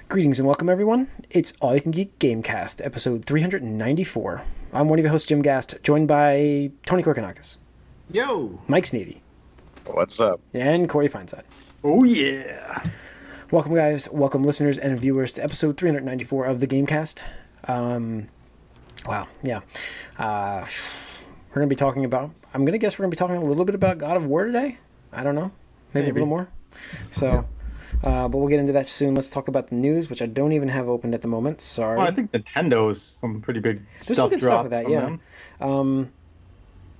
Greetings and welcome, everyone. It's All You Can Geek Gamecast, episode 394. I'm one of your hosts, Jim Gast, joined by Tony Korkanakis, Yo! Mike Sneedy, What's up? and Corey Feinside. Oh, yeah! Welcome, guys. Welcome, listeners and viewers, to episode 394 of the Gamecast. Wow, yeah. We're going to be talking about, I'm going to guess we're going to be talking a little bit about God of War today. I don't know. Maybe. A little more. So... but we'll get into that soon. Let's talk about the news, which I don't even have opened at the moment. Sorry. Well, I think Nintendo's some pretty big There's stuff some good stuff dropped with that, from yeah. them.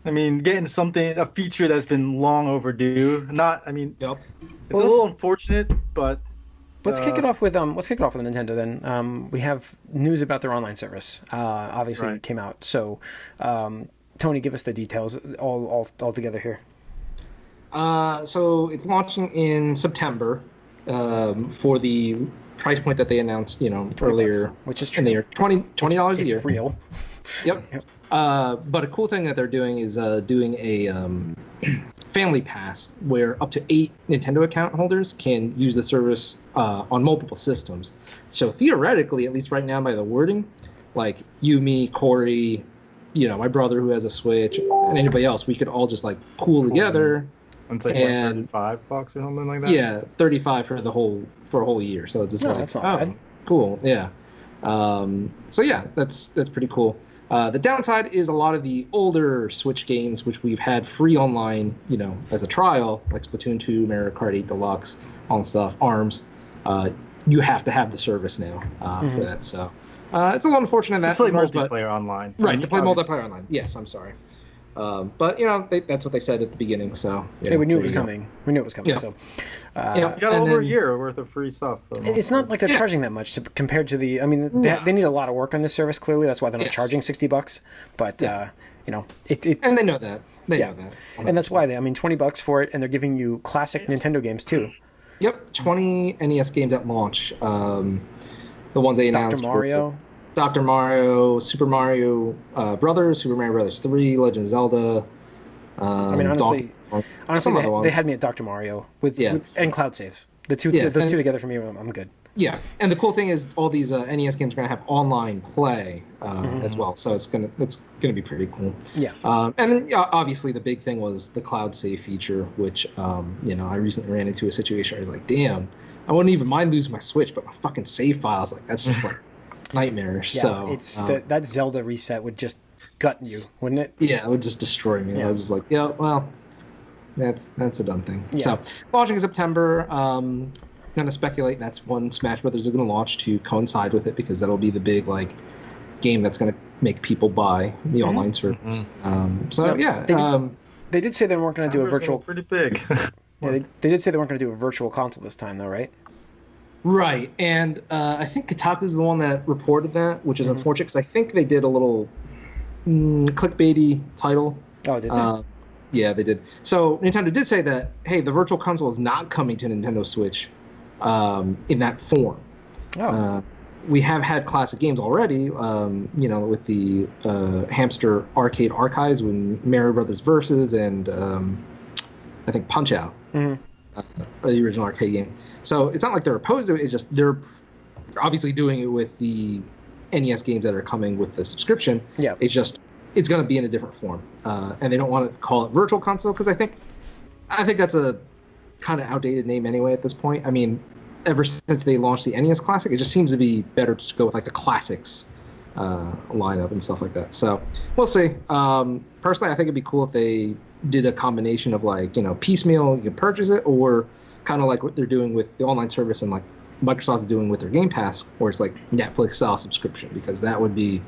I mean, getting a feature that's been long overdue. It's Well, a little unfortunate, but let's kick it off with Nintendo then. We have news about their online service. Obviously, it came out. So, Tony, give us the details all together here. So it's launching in September for the price point that they announced, earlier, which is true. In the year, $20 a year. It's real. Yep. But a cool thing that they're doing is doing a family pass where up to 8 Nintendo account holders can use the service on multiple systems. So theoretically, at least right now by the wording, like you, me, Corey, my brother who has a Switch, and anybody else, we could all just like pool together. It's like $35 or something like that. Yeah, 35 for a whole year. So it's just that's not bad. Cool. Yeah. So yeah, that's pretty cool. The downside is a lot of the older Switch games, which we've had free online, as a trial, like Splatoon 2, Mario Kart 8 Deluxe, all that stuff, ARMS. You have to have the service now for that. So it's a little unfortunate to play multiplayer online. Right, to play multiplayer online. Yes, I'm sorry. But that's what they said at the beginning. So we knew it was coming. Yeah. So you got over a year worth of free stuff. It's not like they're charging that much compared to the. I mean, they need a lot of work on this service. Clearly, that's why they're not charging $60. But it. And they know that. They know that. 100%. And that's why $20 for it, and they're giving you classic Nintendo games too. Yep, 20 NES games at launch. The ones they announced. Dr. Mario, Super Mario Brothers, Super Mario Brothers 3, Legend of Zelda. Honestly, they had me at Dr. Mario and Cloud Save. Those two together for me, I'm good. Yeah, and the cool thing is all these NES games are going to have online play as well, so it's gonna be pretty cool. Yeah. And then obviously the big thing was the Cloud Save feature, which I recently ran into a situation where I was like, damn, I wouldn't even mind losing my Switch, but my fucking save files, that's just like nightmare. Yeah, so it's that Zelda reset would just gut you, wouldn't it? Yeah, it would just destroy me. Yeah. I was just like, yeah, well, that's a dumb thing. Yeah. So launching in September. Gonna speculate that's when Smash Brothers is gonna launch to coincide with it, because that'll be the big game that's gonna make people buy the online service. They did say they weren't gonna do a virtual. Pretty big. They did say they weren't gonna do a virtual console this time, though, right? Right, and I think Kotaku's the one that reported that, which is unfortunate, because I think they did a little clickbaity title. Oh, did they? Yeah, they did. So Nintendo did say that, hey, the virtual console is not coming to Nintendo Switch in that form. Oh. We have had classic games already, with the Hamster Arcade Archives, when Mario Brothers Versus and I think Punch-Out! The original arcade game. So it's not like they're opposed to it, it's just they're obviously doing it with the NES games that are coming with the subscription. Yeah. It's going to be in a different form. And they don't want to call it Virtual Console, because I think that's a kind of outdated name anyway at this point. I mean, ever since they launched the NES Classic, it just seems to be better to go with the Classics lineup and stuff like that. So we'll see. Personally, I think it'd be cool if they did a combination of piecemeal, you can purchase it, or kind of like what they're doing with the online service and Microsoft's doing with their Game Pass, where it's like Netflix style subscription, because that would be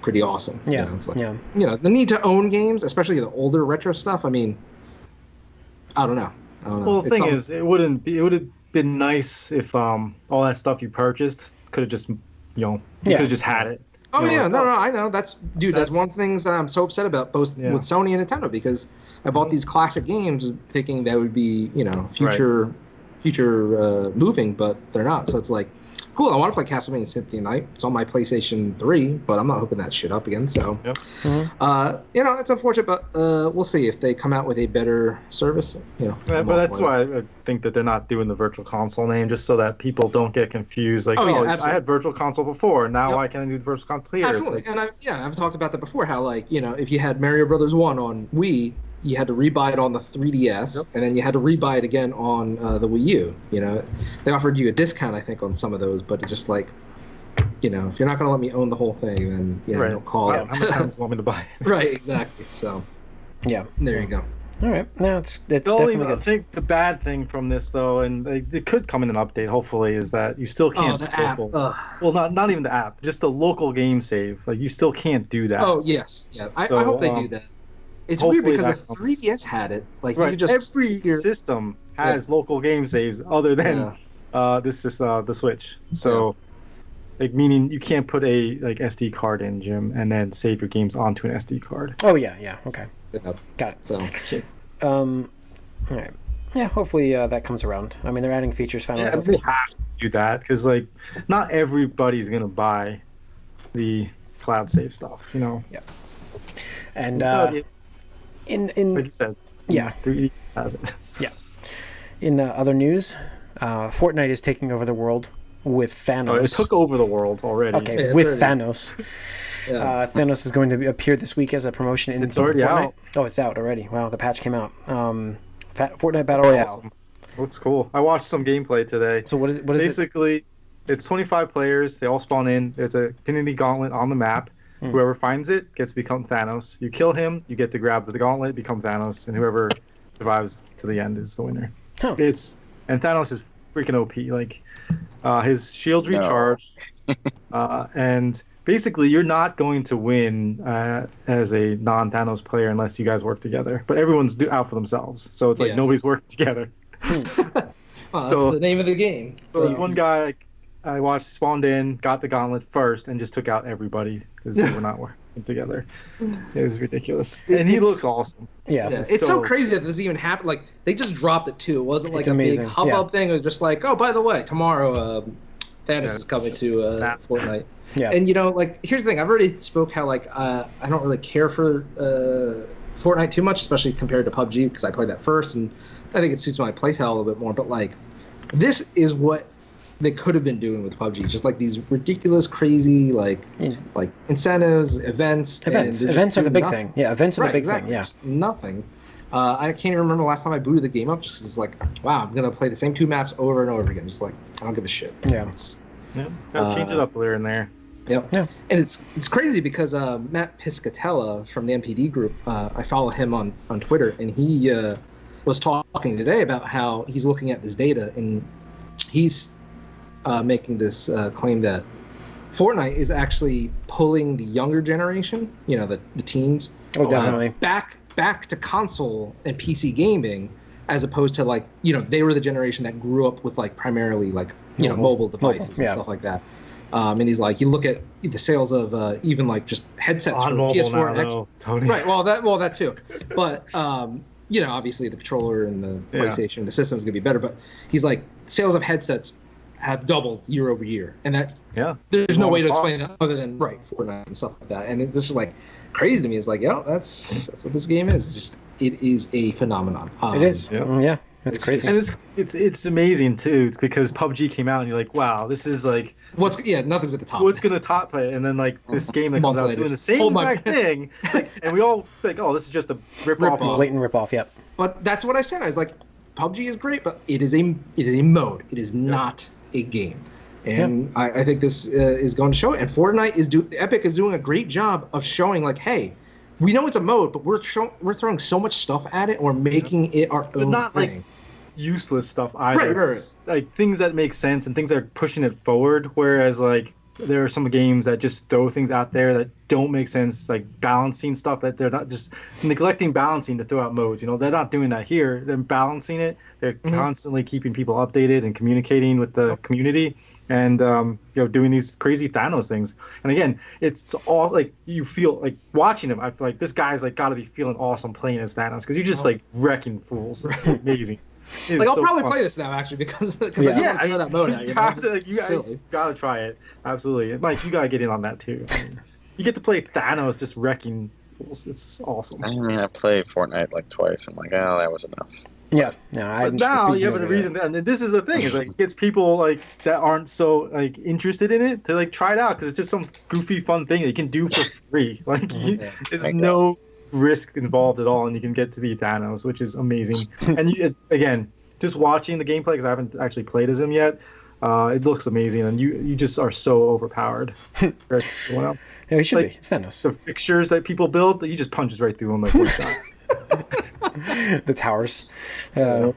pretty awesome. Yeah. The need to own games, especially the older retro stuff. I mean, I don't know. Well, the thing is, it would have been nice if all that stuff you purchased could have just, could have just had it. Oh yeah, no, I know. That's one of the things I'm so upset about, both with Sony and Nintendo, because I bought these classic games thinking that would be, future moving, but they're not. So it's like, cool. I want to play Castlevania Symphony of the Night. It's on my PlayStation 3, but I'm not hooking that shit up again. So, Yep. it's unfortunate, but we'll see if they come out with a better service. But that's why I think that they're not doing the Virtual Console name, just so that people don't get confused. Like, I had Virtual Console before, now why can't I do the Virtual Console here? Absolutely, and I've talked about that before. How if you had Mario Brothers 1 on Wii, you had to rebuy it on the 3DS, and then you had to rebuy it again on the Wii U. They offered you a discount, I think, on some of those, but it's just like, if you're not going to let me own the whole thing, then don't call it. How many times do you want me to buy it? Right, exactly. So, there you go. All right, no, it's definitely good. I think the bad thing from this, though, and it could come in an update, hopefully, is that you still can't. The app. Well, not even the app, just the local game save. Like, you still can't do that. Oh yes, yeah. I hope they do that. It's weird because the 3DS had it. Like, you could just every system has local game saves other than this is the Switch. So, meaning you can't put a SD card in, Jim, and then save your games onto an SD card. Oh yeah, okay, got it. So, all right, yeah. Hopefully that comes around. I mean, they're adding features finally. Yeah, they have to do that because not everybody's gonna buy the cloud save stuff, Yeah. And in like you said, 3DS has it. Yeah. In other news, Fortnite is taking over the world with Thanos. Oh, it took over the world already. Okay, with Thanos. Thanos is going to appear this week as a promotion in already Fortnite. out. Oh, it's out already. Wow, the patch came out. Fortnite Battle Royale. Awesome. Looks cool. I watched some gameplay today. So what is it? Basically, it's 25 players. They all spawn in. There's a Infinity Gauntlet on the map. Whoever finds it gets to become Thanos. You kill him, you get to grab the gauntlet, become Thanos, and whoever survives to the end is the winner. Huh. And Thanos is freaking OP. Like, his shields recharge, and basically you're not going to win as a non-Thanos player unless you guys work together. But everyone's out for themselves, so it's like nobody's working together. Well, that's the name of the game. So there's one guy I watched spawned in, got the gauntlet first, and just took out everybody because they were not working together. It was ridiculous, and he looks awesome. Yeah. It's so crazy that this even happened. Like, they just dropped it too. It wasn't like a big hubbub thing. It was just like, oh, by the way, tomorrow Thanos is coming to Fortnite. Yeah. And here's the thing. I've already spoke how I don't really care for Fortnite too much, especially compared to PUBG, because I played that first, and I think it suits my playstyle a little bit more. But this is what they could have been doing with PUBG, just these ridiculous, crazy, incentives, events. Events are the big thing. Yeah, events are the big thing. Yeah, just nothing. I can't even remember the last time I booted the game up. Just as wow, I'm gonna play the same 2 maps over and over again. Just I don't give a shit. Yeah. Gotta change it up here and there. Yep. Yeah. And it's crazy because Matt Piscatella from the NPD group, I follow him on Twitter, and he was talking today about how he's looking at this data, and he's making this claim that Fortnite is actually pulling the younger generation, the teens, definitely back to console and PC gaming, as opposed to they were the generation that grew up with primarily mobile devices and stuff like that. And he's you look at the sales of even just headsets on for mobile PS4 now, and though, Tony. Right. Well, that too. But obviously the controller and the PlayStation, the system is gonna be better. But he's sales of headsets have doubled year over year, and there's no way to explain that other than Fortnite and stuff like that. And it's just crazy to me. It's that's what this game is. It is a phenomenon. It is. Yeah. That's crazy. And it's amazing too. It's because PUBG came out and you're wow, this is nothing's at the top. What's gonna top it? And then this game that comes out doing the same exact thing, and we all think, oh, this is just a rip-off. Blatant rip-off. Yep. But that's what I said. I was PUBG is great, but it is a mode. It is not a game. And I think this is going to show it. And Fortnite Epic is doing a great job of showing hey, we know it's a mode, but we're throwing so much stuff at it, and we're making it our own thing. Useless stuff either. Right. Things that make sense and things that are pushing it forward. Whereas there are some games that just throw things out there that don't make sense, balancing stuff that they're not just neglecting balancing to throw out modes. They're not doing that here. They're balancing it. They're constantly keeping people updated and communicating with the community. And doing these crazy Thanos things. And again, it's all you feel watching him. I feel this guy's got to be feeling awesome playing as Thanos because you're just wrecking fools. It's amazing. Like I'll so probably fun. play this now actually because I Yeah, don't throw that mode out. you have to, you gotta try it. Absolutely, Mike, you gotta get in on that too. I mean, you get to play Thanos just wrecking fools. It's awesome. I mean, I played Fortnite like twice. I'm like, oh, that was enough. Yeah, no, But now you have a reason, and this is the thing, is like it gets people like that aren't so like interested in it to like try it out because it's just some goofy fun thing that you can do for free. Like it's no risk involved at all, and you can get to be Thanos, which is amazing. And again, just watching the gameplay because I haven't actually played as him yet, it looks amazing, and you just are so overpowered. Compared to everyone else. Yeah, he should Like, be. It's Thanos. The fixtures that people build, he just punches right through them like one shot. The towers. All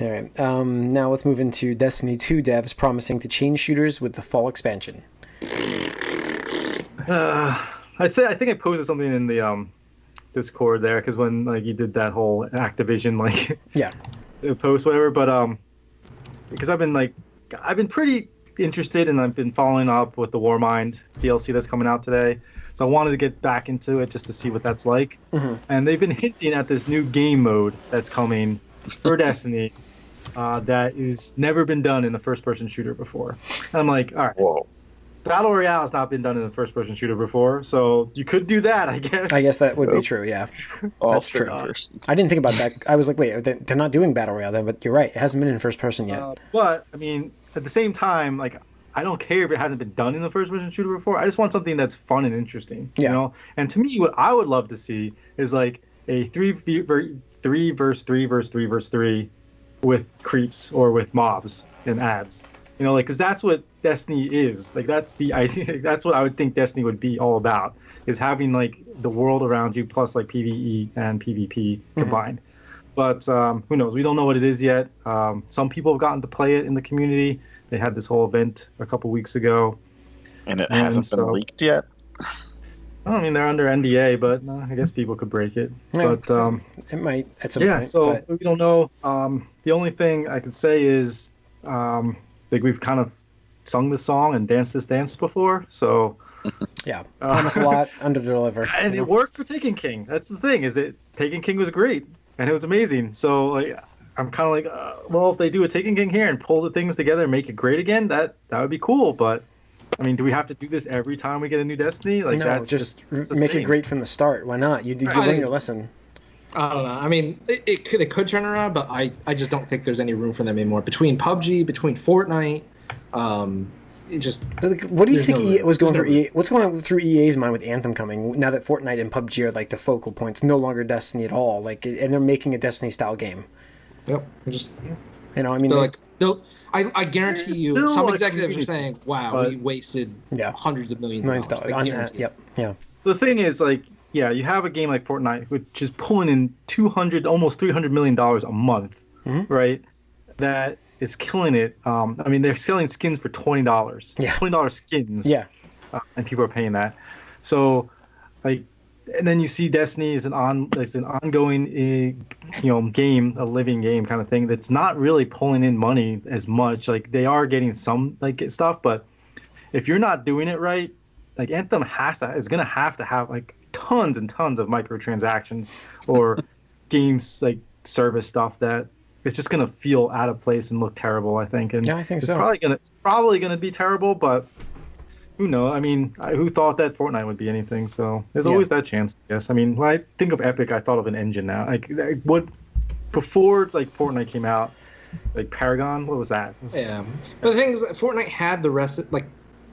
right. Now let's move into Destiny 2 devs promising to change shooters with the fall expansion. I think I posted something in the Discord there because when like you did that whole Activision like post whatever, but because I've been pretty interested and I've been following up with the Warmind DLC that's coming out today. So I wanted to get back into it just to see what that's like. Mm-hmm. And they've been hinting at this new game mode that's coming for Destiny that has never been done in a first-person shooter before. And I'm like, all right, whoa. Battle Royale has not been done in a first-person shooter before, so you could do that, I guess. I guess that would be true, yeah. That's true. I didn't think about that. I was like, wait, they're not doing Battle Royale then, but you're right. It hasn't been in first person yet. But, I mean, at the same time, like, I don't care if it hasn't been done in the first-person shooter before. I just want something that's fun and interesting, you know? And to me, what I would love to see is, like, a 3 versus 3 versus 3 versus 3 with creeps or with mobs and ads. You know, like, because that's what Destiny is. Like, that's the idea. That's what I would think Destiny would be all about, is having, like, the world around you plus, like, PvE and PvP combined. But who knows? We don't know what it is yet. Some people have gotten to play it in the community. They had this whole event a couple weeks ago. And it hasn't been leaked yet? I mean, they're under NDA, but I guess people could break it. Yeah, but it might at some point. So we don't know. The only thing I could say is like we've kind of sung this song and danced this dance before, so promised a lot, under-deliver. And it worked for Taken King. That's the thing, is it Taken King was great and it was amazing. So like I'm kind of like, well, if they do a Taken King here and pull the things together and make it great again, that would be cool. But I mean, do we have to do this every time we get a new Destiny? Like, no, that's just make it great from the start. Why not? You learn your lesson. I don't know. I mean, it could turn around, but I just don't think there's any room for them anymore. Between PUBG, between Fortnite, it just. What do you think was going through EA? What's going on through EA's mind with Anthem coming now that Fortnite and PUBG are like the focal points, no longer Destiny at all? Like, and they're making a Destiny style game. Yep. You know, I mean, I guarantee you, some executives are saying, "Wow, we wasted hundreds of millions of dollars." On that. Yep. Yeah. The thing is, like, you have a game like Fortnite, which is pulling in almost $300 million a month, right? That is killing it. I mean, they're selling skins for $20. Yeah. $20 skins. Yeah. And people are paying that. So, like, and then you see Destiny is an ongoing, game, a living game kind of thing that's not really pulling in money as much. Like, they are getting some stuff, but if you're not doing it right, like Anthem is gonna have to have like tons and tons of microtransactions or games like service stuff that it's just gonna feel out of place and look terrible. I think, and I think it's so. Probably gonna be terrible, but. Who knows? I mean, who thought that Fortnite would be anything? So there's always that chance, I guess. I mean, when I think of Epic, I thought of an engine now. Like what before, like Fortnite came out, like Paragon. What was that? Yeah, but the thing is, Fortnite had the rest. Like,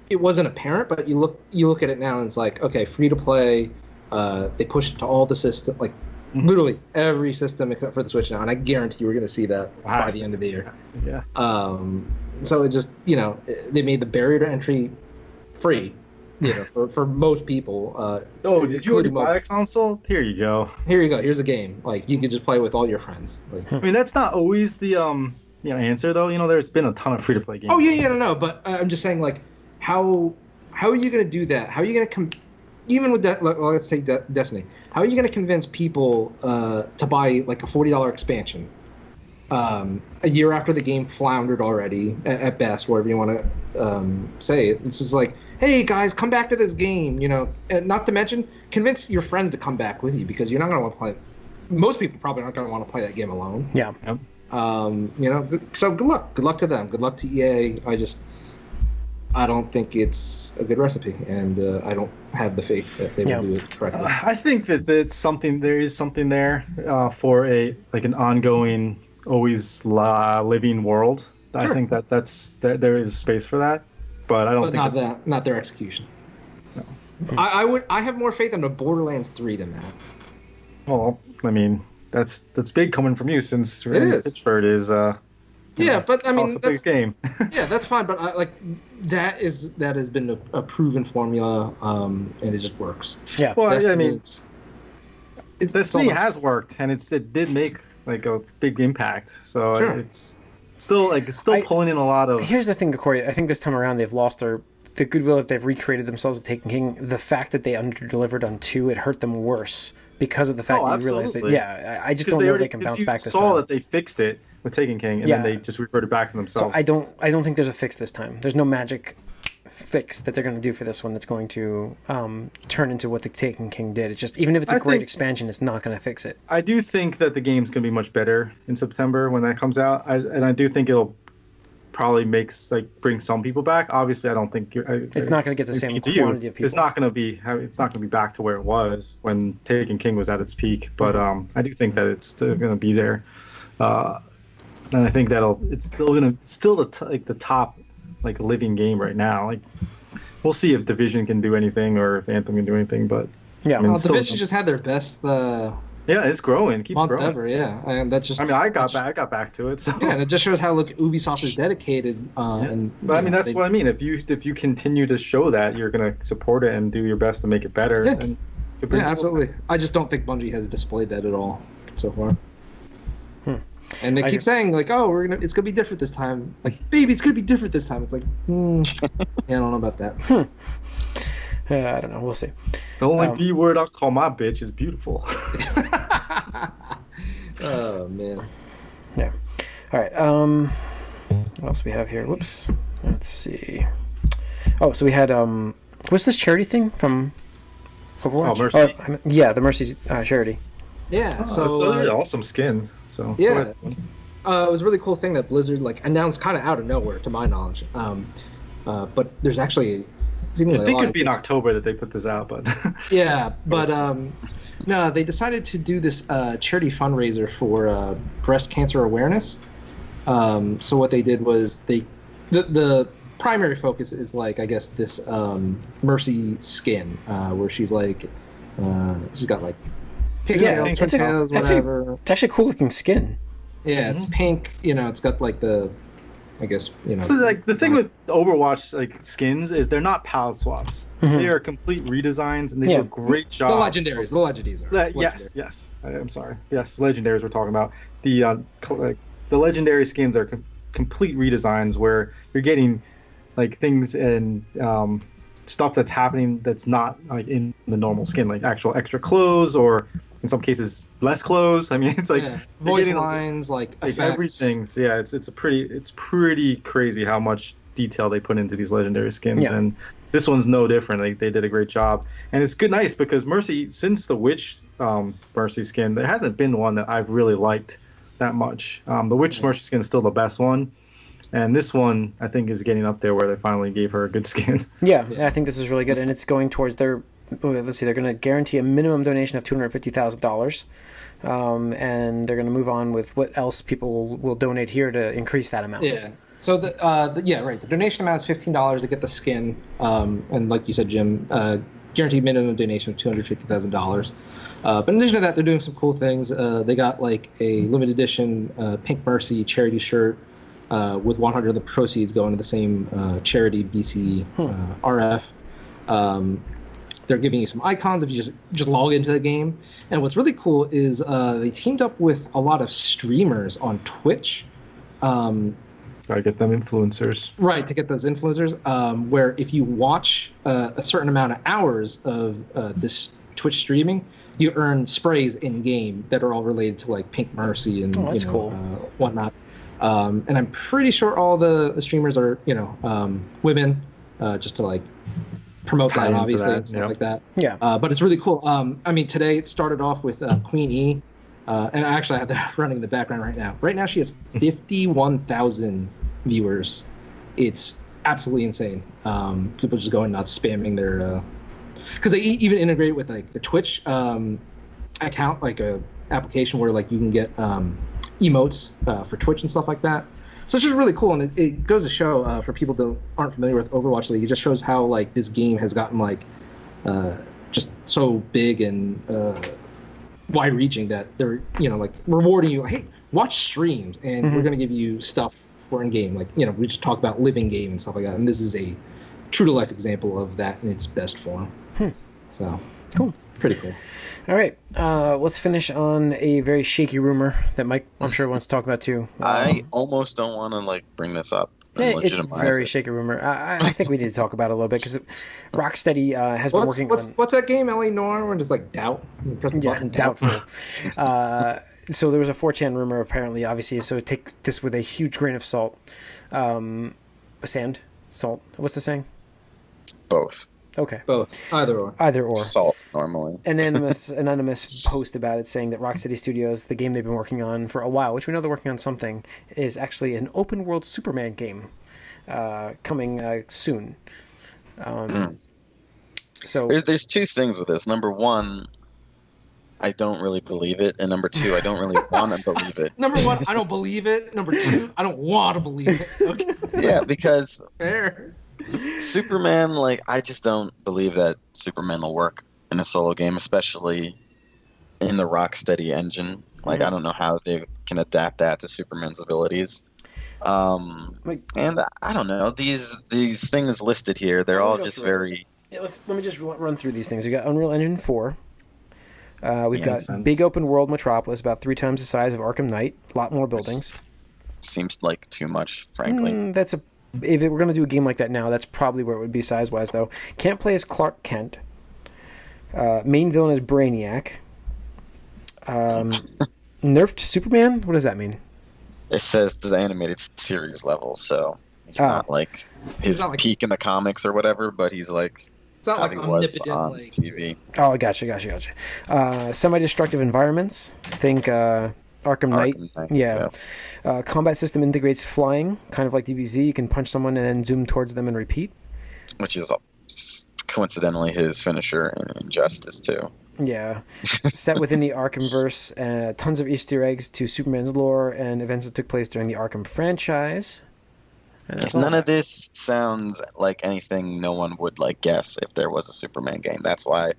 it wasn't apparent, but you look at it now, and it's like, okay, free to play. They pushed it to all the system, like literally every system except for the Switch now, and I guarantee we're going to see that by the end of the year. Yeah. So it just they made the barrier to entry free, for most people. Did you already buy a console? Here you go. Here's a game. Like, you can just play with all your friends. Like, I mean, that's not always the answer though. There's been a ton of free to play games. Oh yeah, no. But I'm just saying, like, how are you gonna do that? How are you gonna even with that? Let's say Destiny. How are you gonna convince people to buy like a $40 expansion? A year after the game floundered already, at best, whatever you want to say it. It's just like, hey guys, come back to this game, and not to mention convince your friends to come back with you, because you're not going to want to play. Most people probably aren't going to want to play that game alone. Yeah. So good luck. Good luck to them. Good luck to EA. I don't think it's a good recipe, and I don't have the faith that they will do it correctly. I think that there is something there for an ongoing, always living world. Sure. I think that there is space for that, but I don't think not their execution. No. I have more faith in a Borderlands 3 than that. Well, I mean, that's big coming from you, since Pitchford is but I mean, that's a big game. Yeah, that's fine, but that has been a proven formula, and it just works. Yeah. Well, Destiny, I mean, Destiny so has worked, and it did make a big impact. So sure. It's still pulling in a lot of. Here's the thing, Corey. I think this time around they've lost the goodwill that they've recreated themselves with Taken King. The fact that they underdelivered on 2, it hurt them worse because of the fact that you realized that. Yeah, I just don't know if they can bounce back this time. You saw that they fixed it with Taken King, and then they just reverted back to themselves. So I don't think there's a fix this time. There's no magic fix that they're going to do for this one that's going to turn into what the Taken King did. It's just, even if it's a great expansion, it's not going to fix it. I do think that the game's going to be much better in September when that comes out, and I do think it'll probably bring some people back. Obviously, I don't think it's not going to get the same quantity of people. It's not going to be back to where it was when Taken King was at its peak. But I do think that it's still going to be there, and I think it's still the top living game right now. We'll see if Division can do anything or if Anthem can do anything. But yeah, I mean, Division just had their best. Yeah, it's growing. It keeps month growing. Ever, yeah. And that's just. I mean, I got back to it. So. Yeah, and it just shows how Ubisoft is dedicated. And but I mean, that's what I mean. If you continue to show that, you're gonna support it and do your best to make it better. Yeah, absolutely. I just don't think Bungie has displayed that at all so far. And they keep saying "Oh, it's gonna be different this time." Baby, it's gonna be different this time. It's yeah, I don't know about that. I don't know. We'll see. The only B word I'll call my bitch is beautiful. Oh man. Yeah. All right. What else do we have here? Whoops. Let's see. Oh, so we had what's this charity thing from Overwatch? Oh, Mercy. Yeah, the Mercy charity. Yeah. So it's a really awesome skin. So yeah. It was a really cool thing that Blizzard announced kind of out of nowhere, to my knowledge. But there's actually. I think it'd be in October that they put this out, but yeah, but no, they decided to do this charity fundraiser for breast cancer awareness. So what they did was the primary focus is I guess this Mercy skin where she's she's got pigtails, whatever. It's actually a cool looking skin. Yeah, it's pink. It's got the. I guess So the thing with Overwatch skins is they're not palette swaps. Mm-hmm. They are complete redesigns, and they do a great job. The legendaries are. Yes. I'm sorry. Yes, legendaries we're talking about. The legendary skins are complete redesigns where you're getting things and stuff that's happening that's not in the normal skin, actual extra clothes or. In some cases, less clothes. I mean, it's voice lines, effects. Everything. So yeah, it's pretty crazy how much detail they put into these legendary skins, and this one's no different. They did a great job, and it's nice because Mercy, since the Witch Mercy skin, there hasn't been one that I've really liked that much. The Witch Mercy skin is still the best one, and this one I think is getting up there where they finally gave her a good skin. Yeah, I think this is really good, and it's going towards their. Let's see, they're going to guarantee a minimum donation of $250,000, and they're going to move on with what else people will donate here to increase that amount. Yeah. So the donation amount is $15 to get the skin, and like you said, Jim, guaranteed minimum donation of $250,000. But in addition to that, they're doing some cool things. They got a limited edition Pink Mercy charity shirt with 100 of the proceeds going to the same charity, BC RF. They're giving you some icons if you just log into the game. And what's really cool is they teamed up with a lot of streamers on Twitch. Gotta get them influencers. Right, to get those influencers. Where if you watch a certain amount of hours of this Twitch streaming, you earn sprays in game that are all related to Pink Mercy and cool. Whatnot. And I'm pretty sure all the streamers are women, just to promote that, obviously, and stuff like that. Yeah. But it's really cool. I mean, today it started off with Queen E And I actually have that running in the background right now. Right now, she has 51,000 viewers. It's absolutely insane. People just going nuts, spamming their. Because they even integrate with like the Twitch account, like a application where like you can get emotes for Twitch and stuff like that. So it's just really cool, and it goes to show for people that aren't familiar with Overwatch League, it just shows how like this game has gotten like just so big and wide-reaching that they're like rewarding you. Like, hey, watch streams, and we're gonna give you stuff for in-game. Like we just talk about living game and stuff like that, and this is a true-to-life example of that in its best form. So cool, pretty cool. All right, let's finish on a very shaky rumor that Mike, I'm sure, wants to talk about too. I almost don't want to bring this up. It's a very shaky rumor. I think we need to talk about it a little bit because Rocksteady has been working on... What's that game, LA Noire, where just doubt? Doubtful. So there was a 4chan rumor, apparently, obviously, so take this with a huge grain of salt. Sand? Salt? What's the saying? Both. Okay. Both. Either or. Salt, normally. Anonymous post about it saying that Rocksteady Studios, the game they've been working on for a while, which we know they're working on something, is actually an open world Superman game coming soon. So there's two things with this. Number one, I don't really believe it, and number two, I don't really want to believe it. Number one, I don't believe it. Number two, I don't want to believe it. Okay. Yeah, because Fair. Superman, I just don't believe that Superman will work in a solo game, especially in the Rocksteady engine. I don't know how they can adapt that to Superman's abilities. And I don't know, these things listed here, they're all just very... Yeah, let me just run through these things. We got Unreal Engine 4. We've got big open world Metropolis, about 3 times the size of Arkham Knight. A lot more buildings. Seems like too much, frankly. If we're going to do a game like that now, that's probably where it would be size-wise, though. Can't play as Clark Kent. Main villain is Brainiac. Nerfed Superman? What does that mean? It says the animated series level, so it's not like his peak in the comics or whatever, but he's it's not like omnipotent on TV. Oh, gotcha. Semi-destructive environments. Think Arkham Knight. Yeah. Combat system integrates flying, kind of like DBZ. You can punch someone and then zoom towards them and repeat. Which is coincidentally his finisher in Injustice, too. Yeah. Set within the Arkhamverse. Tons of Easter eggs to Superman's lore and events that took place during the Arkham franchise. None of this sounds like anything no one would guess if there was a Superman game. That's why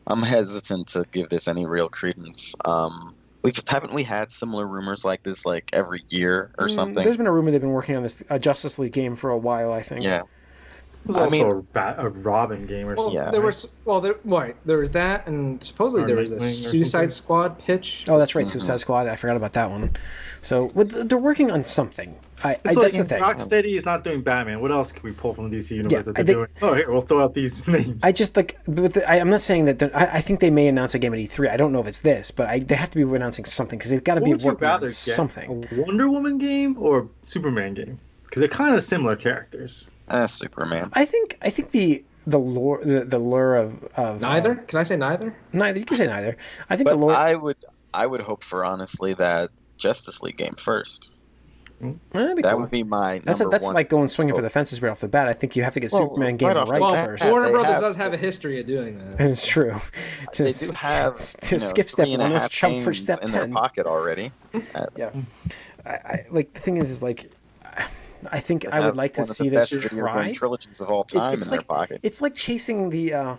I'm hesitant to give this any real credence. Haven't we had similar rumors like this every year or something? There's been a rumor they've been working on this Justice League game for a while, I think. Yeah. It was also a Robin game or something. There was that, and supposedly there was a Suicide Squad pitch. Oh, that's right, Suicide Squad. I forgot about that one. So they're working on something. That's the thing. Rocksteady is not doing Batman. What else can we pull from the DC universe that they're doing? Oh, here, we'll throw out these names. I just I'm not saying that. I think they may announce a game at E3. I don't know if it's this, but they have to be announcing something because they've got to be working on something. A Wonder Woman game or Superman game? Because they're kind of similar characters. Superman. I think the lore of neither. Can I say neither? Neither. You can say neither. I think the lore. I would hope for honestly that Justice League game first. That would be my that's one. like going swinging for the fences right off the bat. I think you have to get Superman game right first. Warner Brothers does have a history of doing that. It's true. They do have to skip step 1, let's jump for step 10 in their pocket already. Yeah, I the thing is I think I would like to see this try. Trilogies of all time in their pocket. It's like chasing the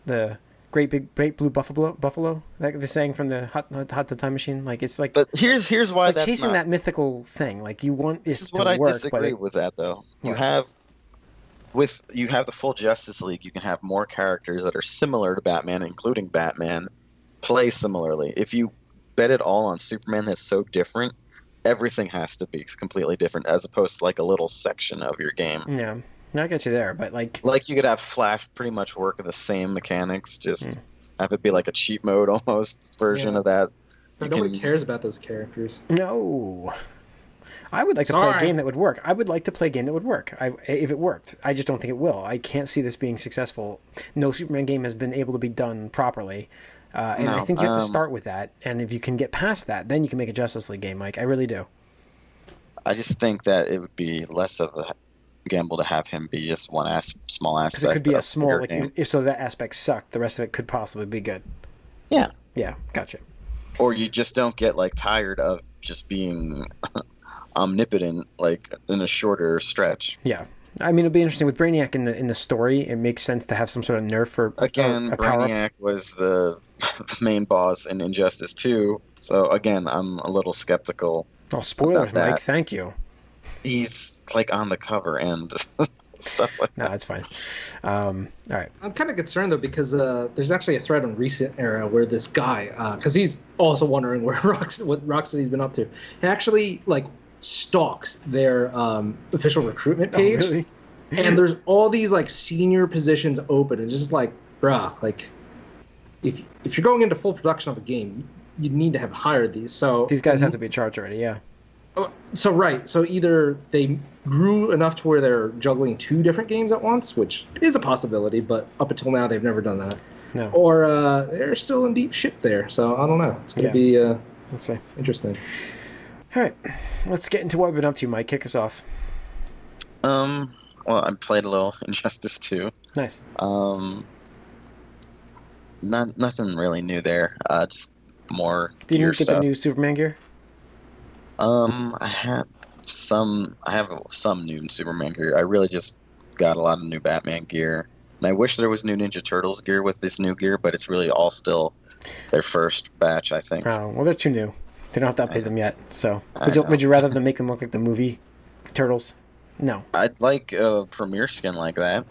the Great Blue Buffalo, like the saying from the Hot Time Machine. But here's why that's chasing not... that mythical thing. You want this is to what work. I disagree with that though. You have the full Justice League. You can have more characters that are similar to Batman, including Batman, play similarly. If you bet it all on Superman, that's so different. Everything has to be completely different, as opposed to a little section of your game. Yeah. I get you there, but you could have Flash pretty much work the same mechanics, just have it be a cheat mode almost version of that. Nobody cares about those characters. No. I would like to play a game that would work. I would like to play a game that would work. If it worked. I just don't think it will. I can't see this being successful. No Superman game has been able to be done properly. And I think you have to start with that. And if you can get past that, then you can make a Justice League game, Mike. I really do. I just think that it would be less of a gamble to have him be just one small aspect. Because it could be a small, game. if so that aspect sucked, the rest of it could possibly be good. Yeah. Yeah, gotcha. Or you just don't get like tired of just being omnipotent like in a shorter stretch. Yeah. I mean, it'll be interesting with Brainiac in the story. It makes sense to have some sort of nerf for again. Brainiac was the main boss in Injustice 2, so again, I'm a little skeptical. Oh, spoilers, Mike! Thank you. He's like on the cover and stuff like that. No, that's fine. All right. I'm kind of concerned though because there's actually a thread on Recent Era where this guy, because he's also wondering what Rocksteady's been up to. He actually like stalks their official recruitment page, really? And there's all these like senior positions open, and just like, bruh, like if you're going into full production of a game, you need to have hired these. So these guys have to be in charge already, yeah. So either they grew enough to where they're juggling 2 different games at once, which is a possibility, but up until now they've never done that. No. Or they're still in deep shit there. So I don't know. It's gonna be let's see. Interesting. All right, let's get into what we've been up to, Mike. Kick us off. Well, I played a little Injustice 2. Nice. Nothing really new there. Just more Did gear you get stuff. the new Superman gear? I have some new Superman gear. I really just got a lot of new Batman gear. And I wish there was new Ninja Turtles gear with this new gear, but it's really all still their first batch, I think. Oh, well, they're too new. They don't have to update them yet. So, would you rather them make them look like the movie Turtles? No. I'd like a premiere skin like that.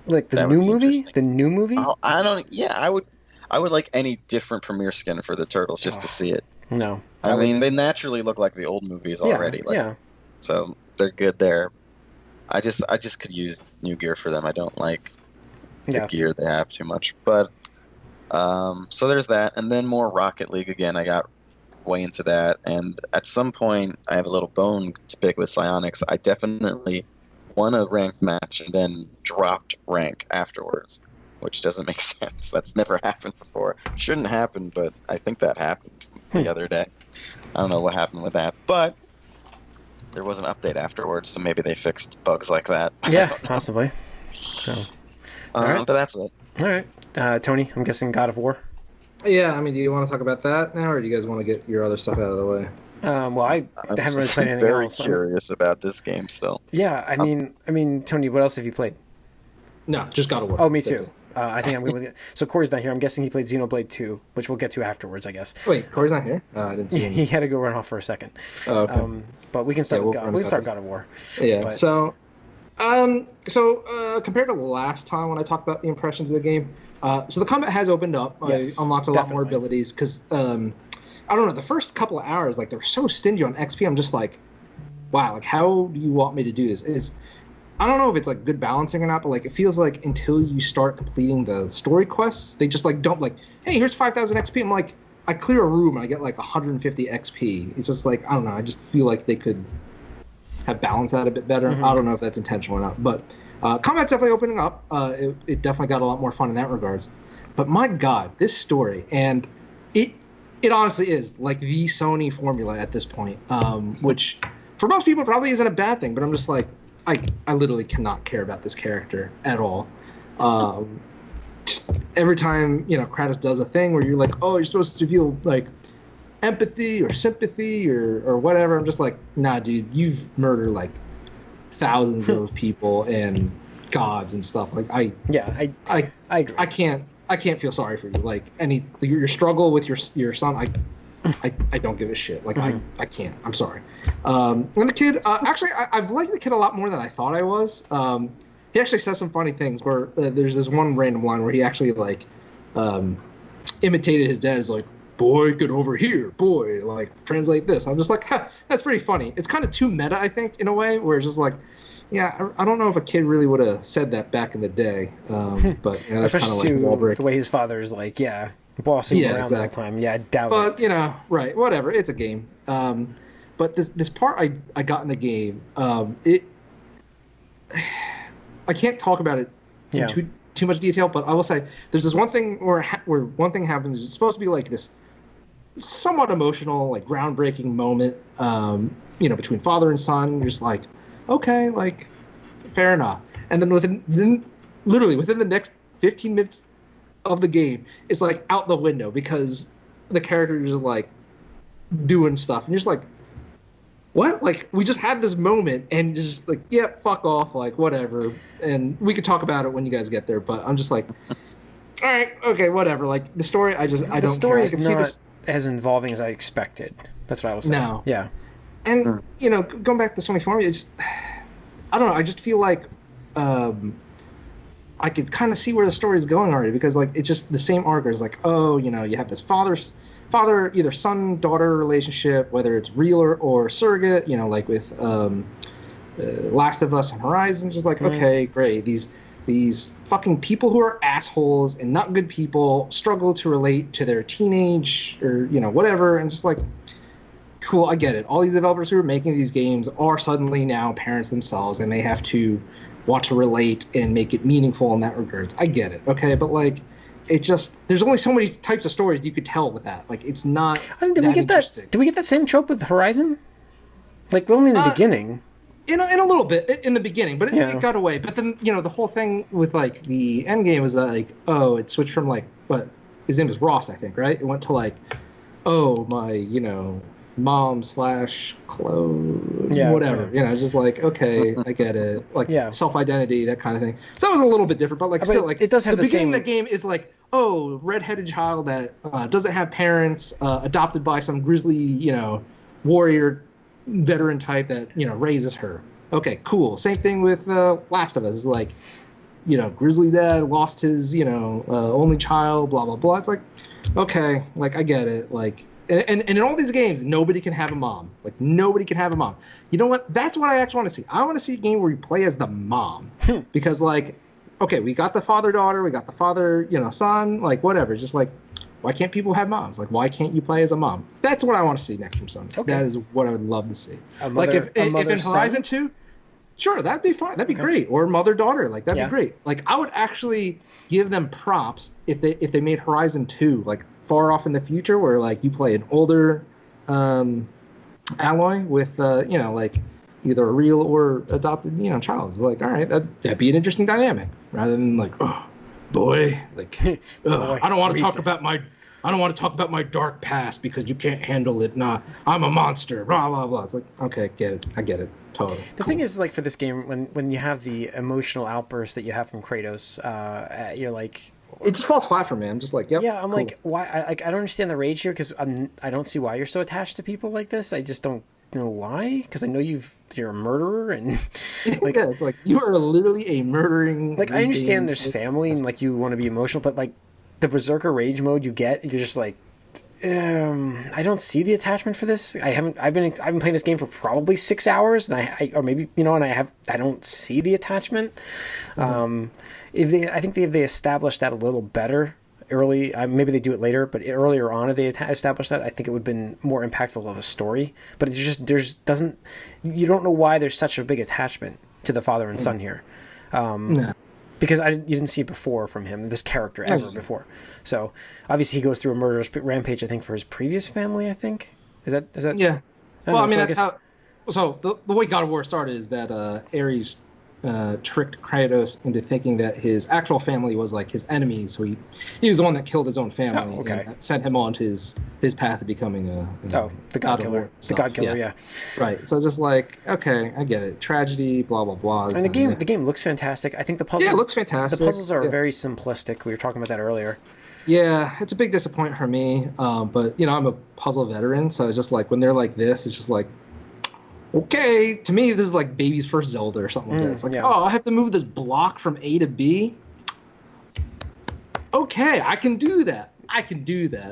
Like the new movie? The new movie? Oh, I don't. Yeah, I would like any different premiere skin for the Turtles just to see it. No. I mean, they naturally look like the old movies already. Yeah. So they're good there. I just could use new gear for them. I don't like the gear they have too much. But so there's that, and then more Rocket League again. I got way into that, and at some point I have a little bone to pick with Psionics. I definitely won a ranked match and then dropped rank afterwards, which doesn't make sense. That's never happened before. Shouldn't happen, but I think that happened the other day. I don't know what happened with that, but there was an update afterwards, so maybe they fixed bugs like that. Yeah, possibly. So, but that's it. All right, Tony, I'm guessing God of War. Yeah, I mean, do you want to talk about that now, or do you guys want to get your other stuff out of the way? Well, I haven't really played anything very else. I'm very curious about this game still. Yeah, I mean, Tony, what else have you played? No, just God of War. Oh, me too. I think I'm going with. So Corey's not here. I'm guessing he played Xenoblade 2, which we'll get to afterwards, I guess. Wait, Corey's not here? I didn't see him. He had to go run off for a second. Oh, okay. But we can start. We can start God of War. Yeah. But... So compared to last time when I talked about the impressions of the game, so the combat has opened up. Yes, I unlocked a lot more abilities because I don't know. The first couple of hours, like they're so stingy on XP. I'm just like, wow. Like, how do you want me to do this? I don't know if it's like good balancing or not, but like it feels like until you start completing the story quests, they just like dump like, hey, here's 5,000 XP. I'm like, I clear a room and I get like 150 XP. It's just like, I don't know. I just feel like they could have balanced that a bit better. Mm-hmm. I don't know if that's intentional or not, but combat's definitely opening up. It definitely got a lot more fun in that regards. But my God, this story, and it honestly is like the Sony formula at this point, which for most people probably isn't a bad thing, but I'm just like, I literally cannot care about this character at all. Just every time, Kratos does a thing where you're like, oh, you're supposed to feel like empathy or sympathy or whatever. I'm just like, nah, dude, you've murdered like thousands of people and gods and stuff. Like I agree. I can't feel sorry for you. Like your struggle with your son, I don't give a shit. Like I can't. I'm sorry. And the kid, actually, I've liked the kid a lot more than I thought I was. He actually says some funny things. Where there's this one random line where he actually like imitated his dad as like, "Boy, get over here, boy." Like translate this. I'm just like, that's pretty funny. It's kind of too meta, I think, in a way, where it's just like, yeah, I don't know if a kid really would have said that back in the day. But that's kind of like wall break. The way his father is like, bossing him around all the time. Yeah, I doubt it. But, right, whatever. It's a game. But this part I got in the game, I can't talk about it in too too much detail, but I will say there's this one thing where one thing happens. It's supposed to be like this somewhat emotional, like groundbreaking moment, between father and son. You're just like, okay, like fair enough. And then literally within the next 15 minutes of the game, it's like out the window because the characters are like doing stuff, and you're just like, what? Like, we just had this moment, and just like, yeah, fuck off, like, whatever. And we could talk about it when you guys get there, but I'm just like, all right, okay, whatever. Like, the story, I don't care. The story is not as involving as I expected. That's what I was saying. No. Yeah. And, going back to Sony Formula, I don't know, I just feel like I could kind of see where the story is going already, because, like, it's just the same arc. It's like, oh, you have this father either son-daughter relationship, whether it's real or surrogate, like with Last of Us and Horizon. Just like, okay, great. These fucking people who are assholes and not good people struggle to relate to their teenage or whatever, and just like, cool, I get it. All these developers who are making these games are suddenly now parents themselves, and they have to want to relate and make it meaningful in that regards. I get it, okay, but like, it just, there's only so many types of stories you could tell with that. Like, it's not. Did we get that same trope with Horizon? Like, only in the beginning. In a little bit in the beginning, but it got away. But then the whole thing with like the end game was like, oh, it switched from like, what, his name was Ross, I think, right? It went to like, oh, my mom / clothes, whatever. It's just like, okay, I get it. Like, self-identity, that kind of thing. So it was a little bit different, but like, still, like, it does have the beginning same... of the game is like, oh, redheaded child that doesn't have parents, adopted by some grizzly, warrior veteran type that raises her. Okay, cool. Same thing with Last of Us. It's like, grizzly dad lost his only child, blah blah blah. It's like, okay, like, I get it. Like, and in all these games, nobody can have a mom. Like, nobody can have a mom. You know what? That's what I actually want to see. I want to see a game where you play as the mom, because like, okay, we got the father-daughter, we got the father, son, like, whatever. Just like, why can't people have moms? Like, why can't you play as a mom? That's what I want to see next from Sony. Okay. That is what I would love to see. Like, if in Horizon 2, sure, that'd be fine. That'd be great. Or mother-daughter, like, that'd be great. Like, I would actually give them props if they made Horizon 2, like, far off in the future, where, like, you play an older Aloy with, like, either a real or adopted, child. It's like, all right, that'd be an interesting dynamic, rather than like, oh, boy, like, boy, I don't want to talk about my dark past because you can't handle it. Nah, I'm a monster. Blah blah blah. It's like, okay, I get it. Totally. The thing is, like, for this game, when you have the emotional outburst that you have from Kratos, you're like, it just falls flat for me. I'm just like, yep. Yeah, I'm cool. like, why? I don't understand the rage here, because I don't see why you're so attached to people like this. I just don't know why, because I know you're a murderer, and like, yeah, it's like, you are literally a murdering. Like, I understand there's family and like you want to be emotional, but like the berserker rage mode you get, you're just like, I don't see the attachment for this. I've been playing this game for probably 6 hours, and I don't see the attachment. I think if they established that a little better early, maybe they do it later, but earlier on, if they established that, I think it would have been more impactful of a story. But it just you don't know why there's such a big attachment to the father and son here. No. Because you didn't see it before from him, this character, ever before. So obviously he goes through a murderous rampage, I think, for his previous family. I think is that yeah. Well, I mean, that's how. So the way God of War started is that Ares tricked Kratos into thinking that his actual family was like his enemies. So he was the one that killed his own family and sent him on to his path of becoming the God Killer. The God Killer, yeah. Right. So just like, okay, I get it. Tragedy, blah blah blah. And the game looks fantastic. I think the puzzles. Yeah, it looks fantastic. The puzzles are very simplistic. We were talking about that earlier. Yeah, it's a big disappointment for me. But I'm a puzzle veteran, so it's just like when they're like this, it's just like, okay, to me, this is like baby's first Zelda or something like that. It's like, oh, I have to move this block from A to B. Okay, I can do that.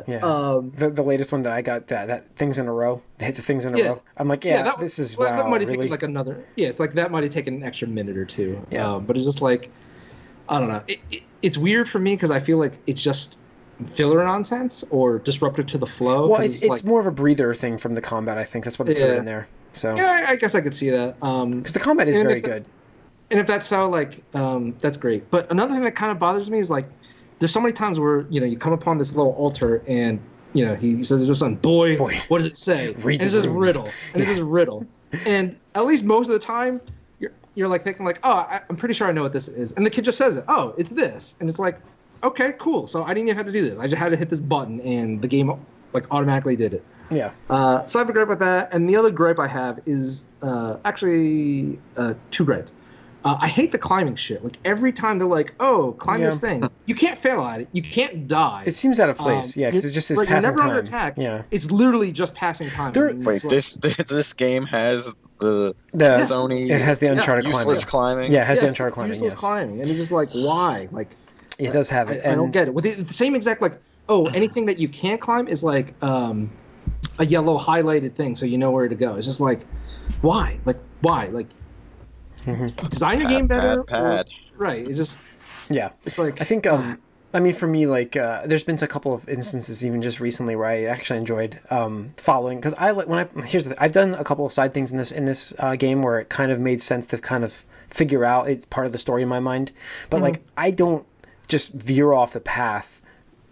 Yeah. The latest one that I got, that things in a row, they hit the things in a row. I'm like, this is that might have really? taken like another. Yeah, it's like that might have taken an extra minute or two. Yeah. But it's just like, I don't know. It's weird for me because I feel like it's just filler nonsense or disruptive to the flow. Well, it's more of a breather thing from the combat. I think that's what they put in there. So yeah, I guess I could see that. Because the combat is very good. And if that's so, like, that's great. But another thing that kind of bothers me is, like, there's so many times where, you come upon this little altar and, he says to his son, boy, what does it say? Read and it says riddle. And it says riddle. And at least most of the time, you're like thinking, like, oh, I'm pretty sure I know what this is. And the kid just says it. Oh, it's this. And it's like, okay, cool. So I didn't even have to do this. I just had to hit this button and the game, like, automatically did it. Yeah. So I have a gripe with that. And the other gripe I have is actually two gripes. I hate the climbing shit. Like, every time they're like, oh, climb this thing. You can't fail at it. You can't die. It seems out of place, because it just is passing time. You're never under attack. Yeah. It's literally just passing time. Wait, this game has the Sony... It has the Uncharted useless climbing. Yeah, it has the Uncharted climbing, useless climbing. And it's just like, why? Like, it does have it. I don't get it. With the same exact, like, anything that you can't climb is like a yellow highlighted thing so you know where to go. It's just like, why? Like, why? Like, design your game better. Right. It's just. Yeah. It's like. I think. I mean, for me, like, there's been a couple of instances, even just recently, where I actually enjoyed following, because here's the thing, I've done a couple of side things in this game where it kind of made sense to kind of figure out it's part of the story in my mind, but like I don't just veer off the path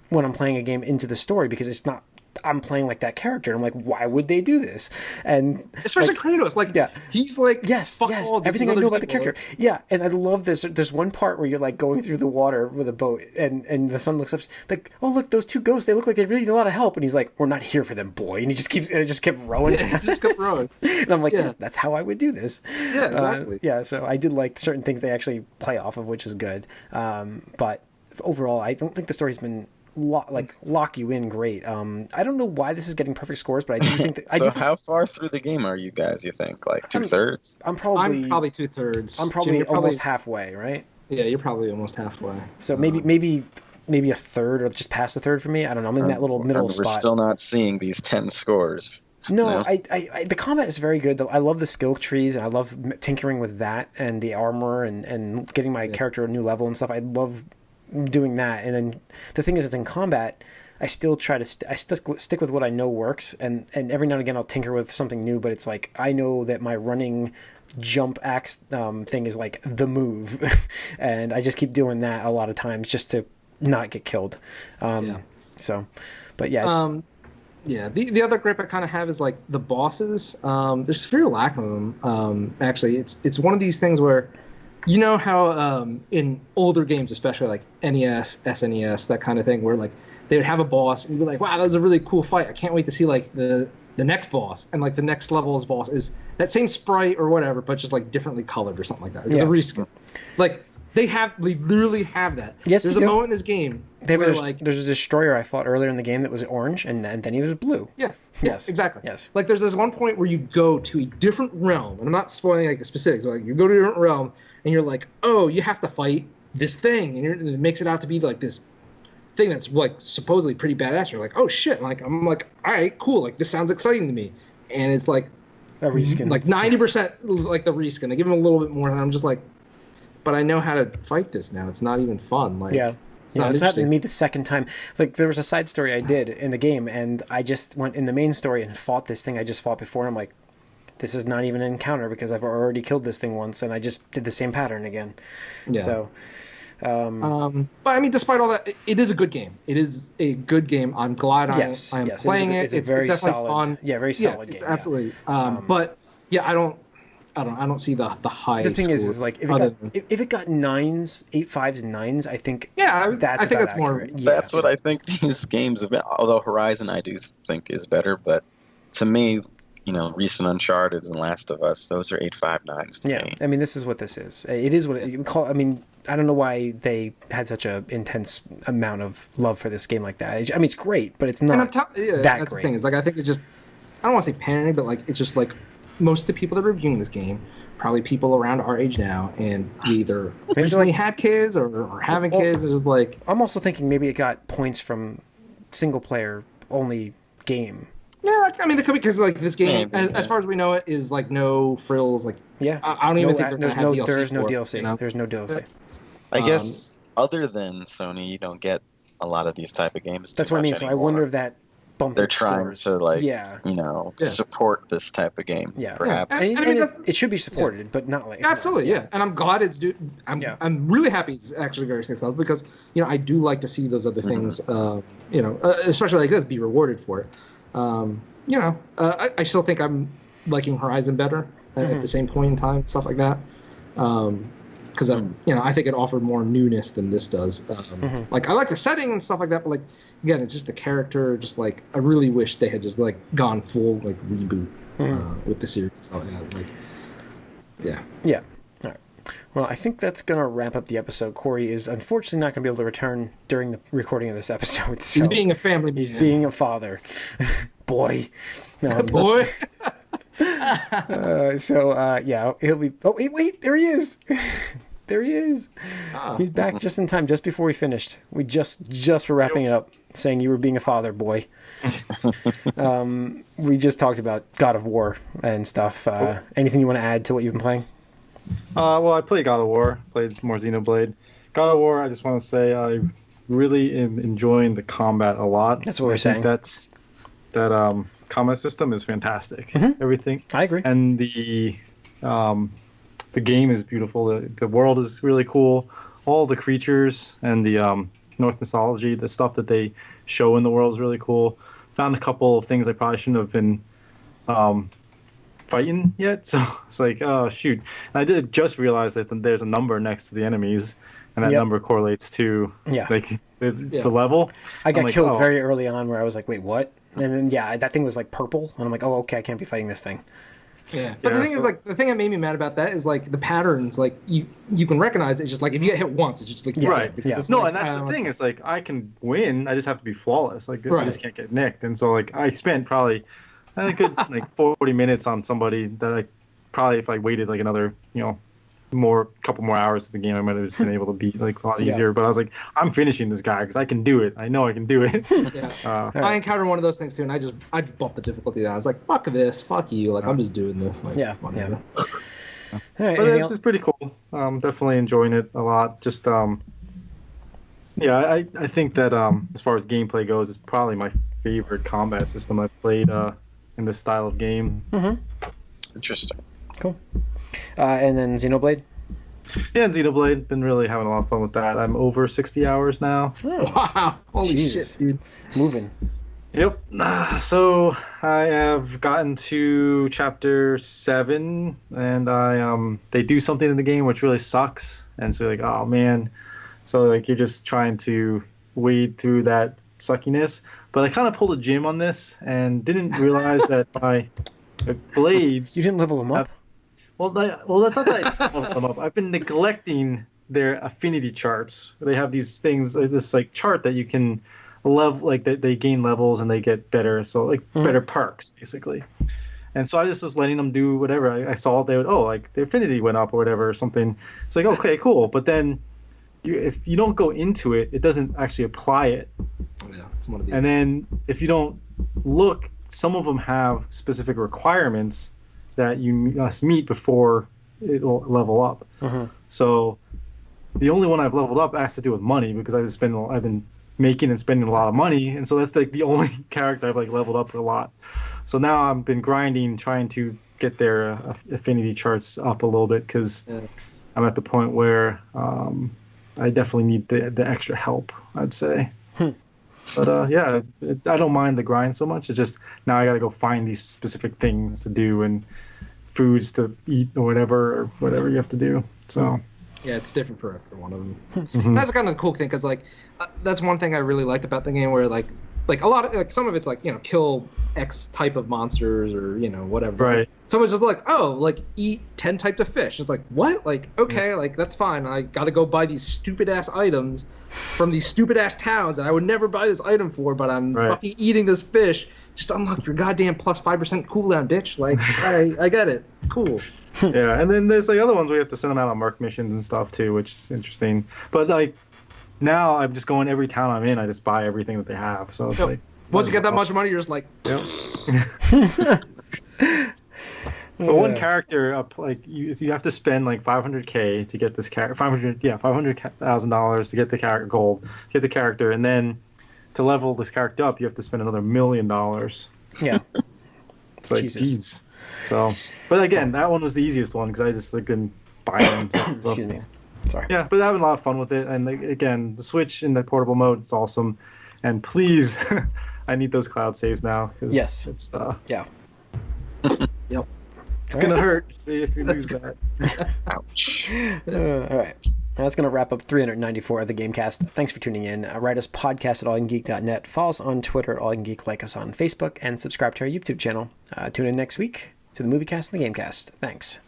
when I'm playing a game into the story, because it's not. I'm playing like that character. I'm like, why would they do this? And especially like, Kratos, like, he's like, yes, everything I know about the character. Yeah, and I love this. There's one part where you're like going through the water with a boat, and the son looks up, like, oh look, those two ghosts. They look like they really need a lot of help. And he's like, we're not here for them, boy. And he just kept rowing. Yeah, he just kept rowing. And I'm like, yes, that's how I would do this. Yeah, exactly. So I did like certain things they actually play off of, which is good. But overall, I don't think the story's been. Lock you in great. I don't know why this is getting perfect scores, but I do think that. How far through the game are you guys? You think like 2/3? I'm probably 2/3. I'm probably almost halfway, right? Yeah, you're probably almost halfway. So maybe a third, or just past a third for me. I don't know. I'm in that little middle spot. We're still not seeing these 10 scores. No, I the combat is very good. I love the skill trees, and I love tinkering with that and the armor and getting my character a new level and stuff. I love doing that. And then the thing is, in combat, I still try to stick with what I know works, and every now and again I'll tinker with something new, but it's like I know that my running jump axe thing is like the move and I just keep doing that a lot of times just to not get killed. So but yeah, it's, the other gripe I kind of have is like the bosses. There's a very lack of them. Actually, it's one of these things where you know how in older games, especially like NES, SNES, that kind of thing, where like they would have a boss and you'd be like, wow, that was a really cool fight. I can't wait to see like the next boss. And like the next level's boss is that same sprite or whatever, but just like differently colored or something like that. It's a reskin. Like they literally have that. Yes, there's a moment in this game where like there's a destroyer I fought earlier in the game that was orange and then he was blue. Yeah. Yes, exactly. Yes. Like there's this one point where you go to a different realm, and I'm not spoiling like the specifics, but like you go to a different realm and you're like, oh, you have to fight this thing, and it makes it out to be like this thing that's like supposedly pretty badass. You're like, oh shit! I'm like, all right, cool. Like this sounds exciting to me, and it's like a reskin, like 90% like the reskin. They give him a little bit more, and I'm just like, but I know how to fight this now. It's not even fun. Like it's happened to me the second time. Like there was a side story I did in the game, and I just went in the main story and fought this thing I just fought before. And I'm like, this is not even an encounter because I've already killed this thing once, and I just did the same pattern again. Yeah. So, but I mean, despite all that, it is a good game. It is a good game. I'm glad I'm playing it. It's definitely solid, fun. Yeah, very solid game. Absolutely. But yeah, I don't see the high. The thing is like if it got 9s, 8 5s, and 9s, I think that's more. Yeah. That's what I think these games have been. Although Horizon, I do think is better, but to me, recent Uncharted and Last of Us, those are 8 5 9s to me. I mean, this is what this is. It is what you call. I mean, I don't know why they had such a intense amount of love for this game like that. I mean, it's great, but it's not that's great. The thing is, like, I think it's just, I don't want to say pandering, but like it's just like most of the people that are reviewing this game, probably people around our age now, and either recently had kids or having kids. It's just like I'm also thinking maybe it got points from single player only game. Yeah, I mean, it could be because like this game, as far as we know it, is like no frills. Like I don't even think they're going to have DLC. There's no DLC. There's no DLC. I guess other than Sony, you don't get a lot of these type of games. That's what I mean. So I wonder if that bump they're its trying scores. to like Yeah. support this type of game. Yeah. Perhaps. And, I mean, it should be supported, but not like Absolutely, yeah. And I'm glad it's I'm really happy it's actually very successful because I do like to see those other things, especially like this, be rewarded for it. I still think I'm liking Horizon better at the same point in time, stuff like that. Because I think it offered more newness than this does. Like I like the setting and stuff like that, but like again, it's just the character. Just like I really wish they had just like gone full like reboot with the series. So yeah. All right. Well, I think that's gonna wrap up the episode. Corey is unfortunately not gonna be able to return during the recording of this episode. So he's being a family man. He's being a father. Boy. Boy. He'll be. Oh wait, there he is. There he is. He's back just in time, just before we finished. We just were wrapping it up, saying you were being a father, boy. We just talked about God of War and stuff. Anything you want to add to what you've been playing? Well, I played God of War. Played some more Xenoblade. God of War. I just want to say I really am enjoying the combat a lot. That's what we're saying. That combat system is fantastic. Everything. I agree. And the game is beautiful. The world is really cool. All the creatures and the Norse mythology, the stuff that they show in the world is really cool. Found a couple of things I probably shouldn't have been fighting yet. So it's like, oh, shoot. And I did just realize that there's a number next to the enemies, and that number correlates to the level. I got killed very early on where I was like, wait, what? And then, that thing was like purple. And I'm like, oh, okay, I can't be fighting this thing. Yeah, but the thing is, like, the thing that made me mad about that is like the patterns. Like you can recognize it. It's just like if you get hit once, it's just like right. Because and that's the thing. It's like I can win. I just have to be flawless. Like I just can't get nicked. And so like I spent probably a good like 40 minutes on somebody that I probably if I waited like another couple more hours of the game, I might have just been able to beat like a lot easier. But I was like, I'm finishing this guy because I can do it. I know I can do it. I encountered one of those things too, and I bumped the difficulty down. I was like, fuck this, fuck you. Like I'm just doing this. Like, whatever. All right, but this is pretty cool. Definitely enjoying it a lot. Just I think that as far as gameplay goes, it's probably my favorite combat system I've played in this style of game. Interesting. Cool. And then Xenoblade? Yeah, and Xenoblade. Been really having a lot of fun with that. I'm over 60 hours now. Oh, wow. Holy shit, dude. Moving. Yep. So I have gotten to chapter 7, and they do something in the game which really sucks. And so like, oh man. So like you're just trying to wade through that suckiness. But I kind of pulled a Jim on this and didn't realize that my blades. You didn't level them up? Well, that's not that I leveled them up. I've been neglecting their affinity charts. They have these things, this like chart that you can level, like they gain levels and they get better. So like better perks basically. And so I just was letting them do whatever. I saw they would like their affinity went up or whatever or something. It's like okay, cool. But then if you don't go into it, it doesn't actually apply it. Yeah, it's one of these. And then if you don't look, some of them have specific requirements that you must meet before it will level up. So the only one I've leveled up has to do with money because I've been making and spending a lot of money, and so that's like the only character I've like leveled up a lot. So now I've been grinding, trying to get their affinity charts up a little bit because I'm at the point where I definitely need the extra help, I'd say. But I don't mind the grind so much. It's just now I got to go find these specific things to do and foods to eat or whatever you have to do. So yeah, it's different for one of them. That's kind of the cool thing because like that's one thing I really liked about the game where like a lot of like some of it's like kill X type of monsters or whatever. Right. Someone's just like eat 10 types of fish. It's like what? Like okay, like that's fine. I got to go buy these stupid ass items from these stupid ass towns that I would never buy this item for, but I'm fucking eating this fish. Just unlock your goddamn plus 5% cooldown, bitch. Like I get it. Cool. Yeah, and then there's like other ones where you have to send them out on merc missions and stuff too, which is interesting. But like now I'm just going every town I'm in, I just buy everything that they have. So it's like once you get that much money, you're just like But one character like you have to spend like $500K to get this character, $500,000 to get the character gold, get the character, and then to level this character up, you have to spend another $1 million. Yeah. It's like, Jesus. geez. So, but again, that one was the easiest one because I just couldn't buy them. So, Excuse me. Sorry. yeah, but having a lot of fun with it. And like, again, the Switch in the portable mode, it's awesome. And please, I need those cloud saves now. Cause Yes. It's, Yeah. Yep. it's going to hurt if you lose that. Ouch. All right. That's going to wrap up 394 of the Gamecast. Thanks for tuning in. Write us podcast at allyoucangeek.net. Follow us on Twitter at allyoucangeek. Like us on Facebook. And subscribe to our YouTube channel. Tune in next week to the Movie Cast and the Gamecast. Thanks.